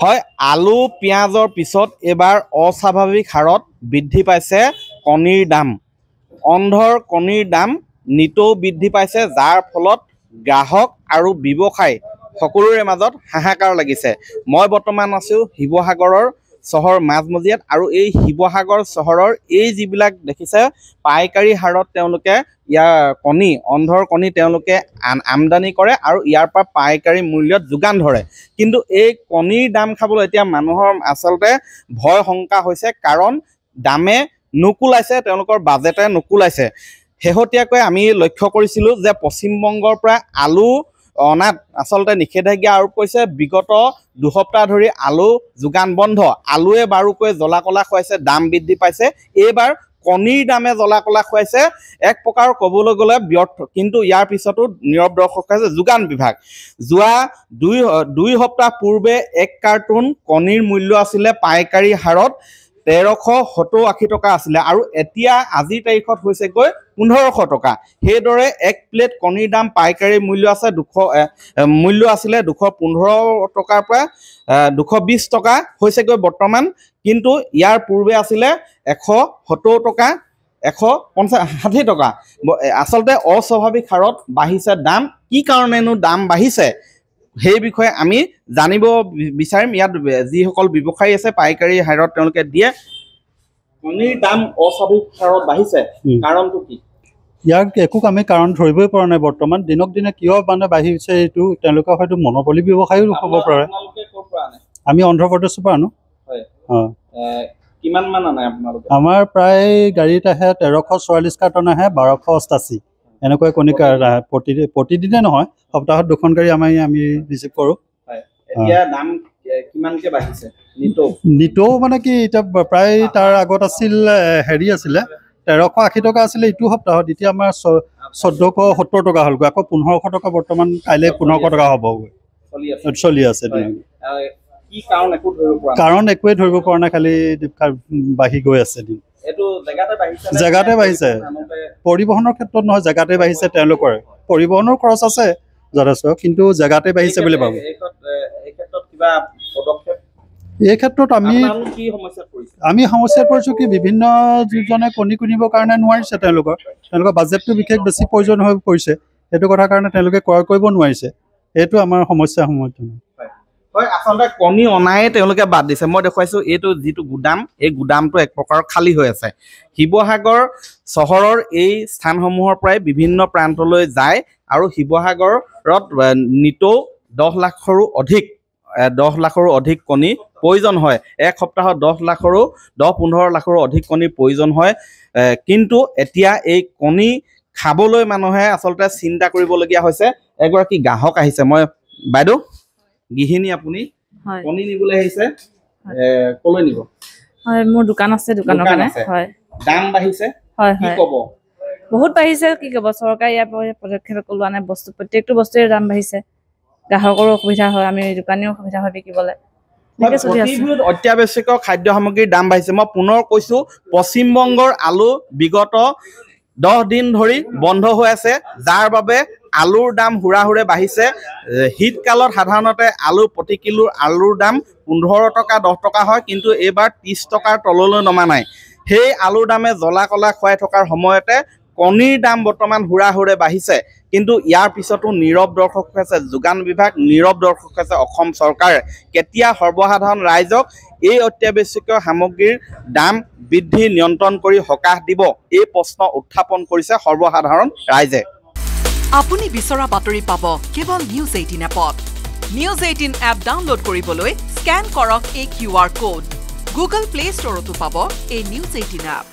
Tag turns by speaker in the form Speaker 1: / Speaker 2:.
Speaker 1: হয়, আলু পিঁয়াজৰ পিছত এইবাৰ অস্বাভাৱিক হাৰত বৃদ্ধি পাইছে কণীৰ দাম। অন্ধৰ কণীৰ দাম নিতৌ বৃদ্ধি পাইছে, যাৰ ফলত গ্ৰাহক আৰু ব্যৱসায়ী সকলোৰে মাজত হাহাকাৰ লাগিছে। মই বৰ্তমান আছোঁ শিৱসাগৰৰ চহৰ মাজমজিয়াত, আৰু এই শিৱসাগৰ চহৰৰ এই যিবিলাক দেখিছে পাইকাৰী হাৰত তেওঁলোকে ইয়াৰ কণী, অন্ধৰ কণী তেওঁলোকে আমদানি কৰে আৰু ইয়াৰ পৰা পাইকাৰী মূল্যত যোগান ধৰে। কিন্তু এই কণীৰ দাম খাবলৈ এতিয়া মানুহৰ আচলতে ভয় শংকা হৈছে, কাৰণ দামে নুকুলাইছে, তেওঁলোকৰ বাজেটে নুকুলাইছে। শেহতীয়াকৈ আমি লক্ষ্য কৰিছিলোঁ যে পশ্চিমবংগৰ পৰা আলু অনাত আচলতে নিষেধাজ্ঞা আৰোপ কৰিছে। বিগত দুসপ্তাহ ধৰি আলু যোগান বন্ধ। আলুৱে বাৰুকৈ জ্বলা কলা খুৱাইছে, দাম বৃদ্ধি পাইছে। এইবাৰ কণীৰ দামে জ্বলা কলা খুৱাইছে, এক প্ৰকাৰ ক'বলৈ গ'লে ব্যৰ্থ। কিন্তু ইয়াৰ পিছতো নীৰৱ দৰ্শক হৈছে যোগান বিভাগ। যোৱা দুই সপ্তাহ পূৰ্বে এক কাৰ্টুন কণীৰ মূল্য আছিলে পাইকাৰী হাৰত 1370-80 টকা আছিলে, আৰু এতিয়া আজিৰ তাৰিখত হৈছেগৈ 1500 টকা। সেইদৰে এক প্লেট কণীৰ দাম পাইকাৰী মূল্য আছে মূল্য আছিলে 215 টকাৰ পৰা 220 টকা হৈছেগৈ বৰ্তমান। কিন্তু ইয়াৰ পূৰ্বে আছিলে 170 টকা, 160 টকা। আচলতে অস্বাভাৱিক হাৰত বাঢ়িছে দাম। কি কাৰণেনো দাম বাঢ়িছে সেই বিষয়ে আমি জানিব বিচাৰিম। ইয়াত যিসকল ব্যৱসায়ী আছে পাইকাৰী হাৰত তেওঁলোকে দিয়ে, কণীৰ দাম অস্বাভাৱিক হাৰত বাঢ়িছে, কাৰণটো কি?
Speaker 2: ইয়াক একো আমি কাৰণ ধৰিবই পৰা নাই বৰ্তমান। দিনক দিনে কিয় মানে বাঢ়িছে এইটো তেওঁলোকে হয়তো মনোবলী ব্যৱসায়ো হ'ব পাৰে। আমি অন্ধ্ৰপ্ৰদেশৰ পৰা আনো।
Speaker 1: কিমান মান আনে আপোনালোকে?
Speaker 2: আমাৰ প্ৰায় গাড়ীত আহে 1344 কাৰ্টন আহে, 1288 এনেকৈ কণী আহে প্ৰতিদিনে নহয়, সপ্তাহত 2খন গাড়ী আমি ৰিচিভ কৰোঁ।
Speaker 1: এতিয়া দাম কিমানকে বাঢ়িছে
Speaker 2: নিতৌ মানে কি, এতিয়া প্ৰায় তাৰ আগত আছিল হেৰি আছিলে 1380 টকা আছিলে ইটো সপ্তাহত, এতিয়া আমাৰ 1470 টকা হ'লগৈ। আকৌ 1500 টকা বৰ্তমান, কাইলৈ 1500 টকা হ'বগৈ। চলি আছে। কাৰণ একোৱে ধৰিব পৰা নাই, খালি বাঢ়ি গৈ আছে দিন। জেগাতে বাঢ়িছে, পৰিবহনৰ ক্ষেত্ৰত নহয়, জেগাতে বাঢ়িছে। তেওঁলোকৰ পৰিবহনৰ খৰচ আছে যথেষ্ট, কিন্তু জেগাতে বাঢ়িছে বুলি ভাবোঁ। এই ক্ষেত্ৰত আমি সমস্যাত পৰিছোঁ কি, বিভিন্ন যিজনে কণী কিনিবৰ কাৰণে নোৱাৰিছে, তেওঁলোকৰ বাজেটটো বিশেষ বেছি প্ৰয়োজন হৈ পৰিছে। সেইটো কথাৰ কাৰণে তেওঁলোকে ক্ৰয় কৰিব নোৱাৰিছে। এইটো আমাৰ সমস্যা।
Speaker 1: হয়, আচলতে কণী অনাই তেওঁলোকে বাদ দিছে। মই দেখুৱাইছোঁ এইটো যিটো গুদাম, এই গুদামটো এক প্ৰকাৰ খালী হৈ আছে। শিৱসাগৰ চহৰৰ এই স্থানসমূহৰ পৰাই বিভিন্ন প্ৰান্তলৈ যায়, আৰু শিৱসাগৰত নিতৌ 10 লাখৰো অধিক কণী প্ৰয়োজন হয়। এক সপ্তাহত 10-15 লাখৰো অধিক কণীৰ প্ৰয়োজন হয়। কিন্তু এতিয়া এই কণী খাবলৈ মানুহে আচলতে চিন্তা কৰিবলগীয়া হৈছে। এগৰাকী গ্ৰাহক আহিছে। মই বাইদেউ, গৃহিণী আপুনি, কণী নিবলৈ আহিছে, কলৈ নিব?
Speaker 3: হয়, মোৰ দোকান আছে, দোকানৰ কাৰণে। হয়,
Speaker 1: দাম বাঢ়িছে।
Speaker 3: হয়,
Speaker 1: কি ক'ব?
Speaker 3: বহুত বাঢ়িছে। কি ক'ব, চৰকাৰে ইয়াৰ পদক্ষেপ লোৱা নাই। প্ৰত্যেকটো বস্তুৰে দাম বাঢ়িছে, গ্ৰাহকৰো অসুবিধা হয়, আমি দোকানীও অসুবিধা হয় বিকিবলৈ।
Speaker 1: অত্যাৱশ্যকীয় খাদ্য সামগ্ৰীৰ দাম বাঢ়িছে। মই পুনৰ কৈছোঁ, পশ্চিমবংগৰ আলু বিগত 10 দিন ধৰি বন্ধ হৈ আছে, যাৰ বাবে আলুৰ দাম হুৰাহুৰে বাঢ়িছে। শীতকালত সাধাৰণতে প্ৰতি কিলো আলুৰ দাম 15 টকা 10 টকা হয়, কিন্তু এইবাৰ 30 টকাৰ তললৈ নমা নাই। সেই আলুৰ দামে জ্বলা কলা খুৱাই থকাৰ সময়তে কণীৰ দাম বৰ্তমান হুৰাহুৰে বাঢ়িছে। কিন্তু ইয়াৰ পিছতো নীৰৱ দৰ্শক হৈছে যোগান বিভাগ, নীৰৱ দৰ্শক হৈছে অসম চৰকাৰে। কেতিয়া সৰ্বসাধাৰণ ৰাইজক এই অত্যাৱশ্যকীয় সামগ্ৰীৰ দাম বৃদ্ধি নিয়ন্ত্ৰণ কৰি সকাহ দিব, এই প্ৰশ্ন উত্থাপন কৰিছে সৰ্বসাধাৰণ ৰাইজে।
Speaker 4: আপুনি বিচৰা বাতৰি পাব কেৱল নিউজ 18 এপত। নিউজ 18 এপ ডাউনলোড কৰিবলৈ স্কেন কৰক এই QR কোড। গুগল প্লে ষ্টৰতো পাব এই নিউজ 18 এপ।